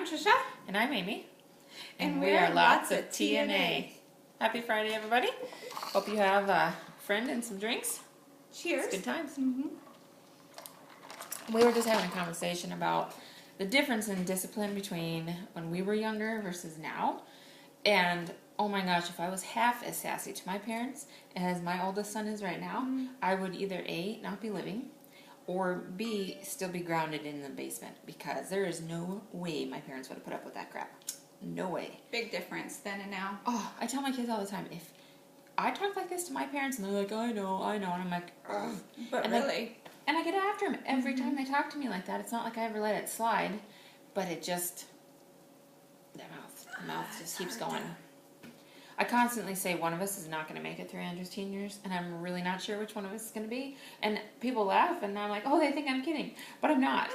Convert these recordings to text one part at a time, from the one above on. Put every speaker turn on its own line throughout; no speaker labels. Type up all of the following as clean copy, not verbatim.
I'm Trisha.
And I'm Amy.
And we are lots of TNA.
Happy Friday, everybody. Hope you have a friend and some drinks.
Cheers.
It's good times.
Mm-hmm.
We were just having a conversation about the difference in discipline between when we were younger versus now. And oh my gosh, if I was half as sassy to my parents as my oldest son is right now, I would either A, not be living, or B, still be grounded in the basement, because there is no way my parents would have put up with that crap. No way.
Big difference then and now.
Oh, I tell my kids all the time, if I talk like this to my parents and they're like, I know, and I'm like, ugh.
But
And
really,
And I get after them every time they talk to me like that. It's not like I ever let it slide, but it just, the mouth just keeps going. I constantly say one of us is not going to make it through Andrew's teen years, and I'm really not sure which one of us is going to be. And people laugh, and I'm like, oh, they think I'm kidding. But I'm not.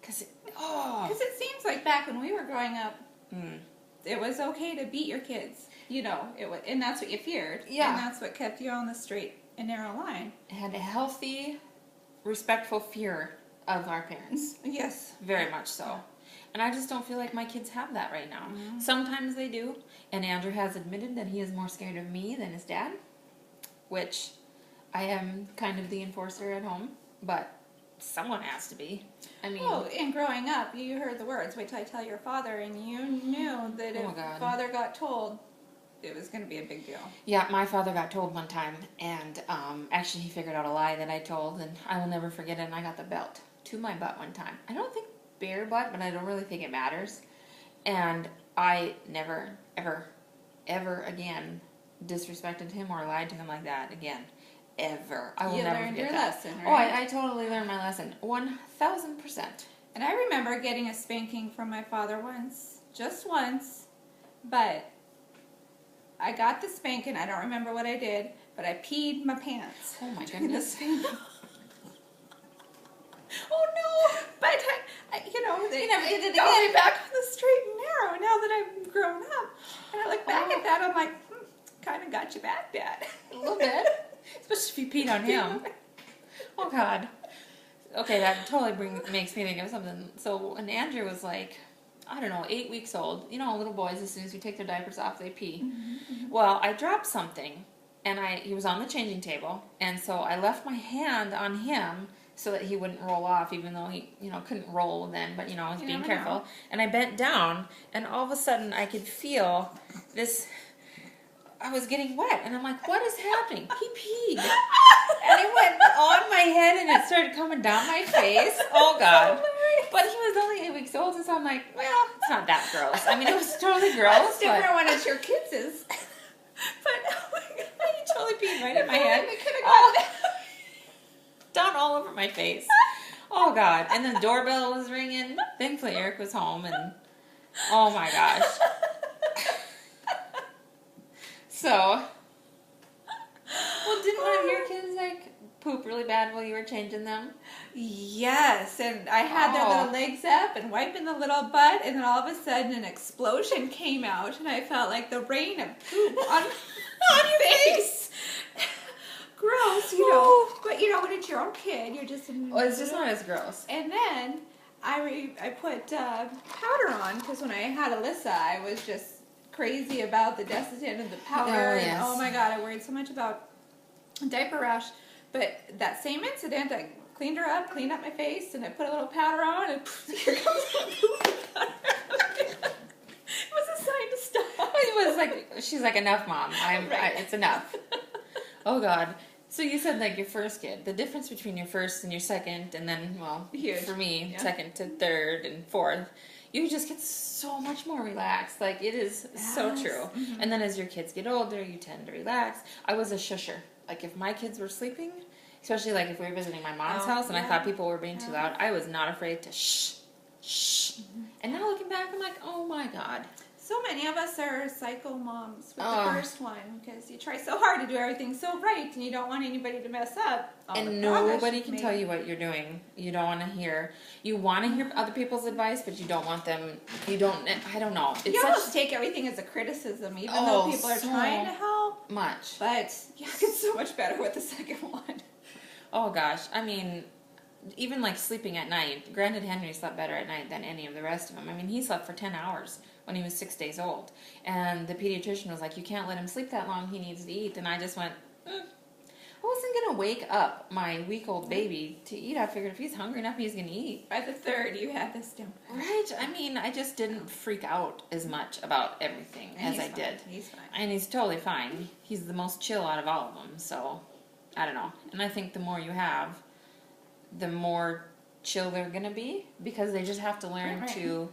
Because
it seems like back when we were growing up, it was okay to beat your kids. You know, and that's what you feared.
Yeah.
And that's what kept you on the straight and narrow line.
I had a healthy, respectful fear of our parents.
Yes.
Very much so. And I just don't feel like my kids have that right now. Sometimes they do. And Andrew has admitted that he is more scared of me than his dad, which I am kind of the enforcer at home, but someone has to be. I mean...
Oh, and growing up, you heard the words, wait till I tell your father, and you knew that if father got told, it was going to be a big deal.
Yeah, my father got told one time, and actually he figured out a lie that I told, and I will never forget it, and I got the belt to my butt one time. I don't think bare butt, but I don't really think it matters. And I never, ever, ever again disrespected him or lied to him like that again. Ever. I will
You
never
learned
forget
your
that.
lesson,
Oh,
right?
I totally learned my lesson. 1,000%.
And I remember getting a spanking from my father once, just once, but I got the spanking. I don't remember what I did, but I peed my pants.
Oh my
during the
goodness.
spanking. Oh no! But they
never did it
got
again.
me back on the straight and narrow now that I've grown up. And I look back at that, I'm like, kind of got you back, Dad.
A little bit. Especially if you peed on him. Oh, God. Okay, that totally makes me think of something. So when Andrew was like, I don't know, 8 weeks old, you know, little boys, as soon as we take their diapers off, they pee. Well, I dropped something, and he was on the changing table, and so I left my hand on him so that he wouldn't roll off, even though he, couldn't roll then, but, I was being careful.
Know.
And I bent down, and all of a sudden I could feel this... I was getting wet, and I'm like, what is happening? He peed. And it went on my head, and it started coming down my face. Oh, God. But he was only 8 weeks old, and so I'm like, well, it's not that gross. I mean, it was totally gross.
Well, it's different when it's your kids'. But, oh my God.
You totally peed right in my head.
They could have gotten
Down all over my face. Oh, God. And the doorbell was ringing. Thankfully, Eric was home, and oh, my gosh. So, well, didn't one of your kids, poop really bad while you were changing them?
Yes, and I had their little legs up and wiping the little butt, and then all of a sudden an explosion came out, and I felt like the rain of poop on your face. Gross, But, when it's your own kid, you're just...
Well, it's just not as gross.
And then I put powder on, because when I had Alyssa, I was just crazy about the Desitin and the powder.
Oh, yes.
And, oh, my God, I worried so much about diaper rash. But that same incident, I cleaned her up, cleaned up my face, and I put a little powder on, and here comes the poop powder. It was a sign to stop.
It was like, she's like, enough, Mom. It's enough. Oh, God. So you said, your first kid. The difference between your first and your second, and then, well,
Huge.
For me,
Yeah.
second to third and fourth, you just get so much more relaxed. It is so true. And then as your kids get older, you tend to relax. I was a shusher. If my kids were sleeping, especially if we were visiting my mom's house and I thought people were being too loud, I was not afraid to shh. And now looking back, I'm like, oh my God.
So many of us are psycho moms with the first one, because you try so hard to do everything so right, and you don't want anybody to mess up.
And nobody can tell you what you're doing. You don't want to hear. You want to hear other people's advice, but you don't want them. I don't know. It's
you almost take everything as a criticism, even though people are trying to help.
Much.
But yeah, it gets so much better with the second one.
Oh gosh, I mean, even like sleeping at night. Granted, Henry slept better at night than any of the rest of them. I mean, he slept for 10 hours when he was 6 days old. And the pediatrician was like, you can't let him sleep that long. He needs to eat. And I just went, I wasn't going to wake up my week-old baby to eat. I figured if he's hungry enough, he's going to eat.
By the third, you had this down.
Right. I mean, I just didn't freak out as much about everything as I did.
He's fine.
And he's totally fine. He's the most chill out of all of them. So, I don't know. And I think the more you have, the more chill they're going to be. Because they just have to learn to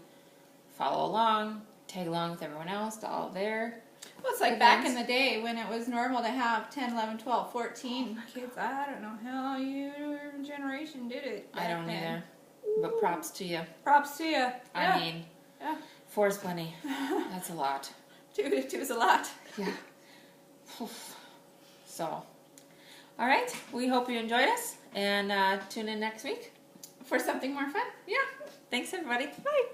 follow along, tag along with everyone else, all there.
Well, it's like back in the day when it was normal to have 10, 11, 12, 14 kids. I don't know how your generation did it.
I don't either. But props to you.
Props to you. Yeah.
I mean, 4 is plenty. That's a lot.
2 is a lot.
Yeah. So, all right. We hope you enjoyed us. And tune in next week
for something more fun.
Yeah. Thanks, everybody.
Bye.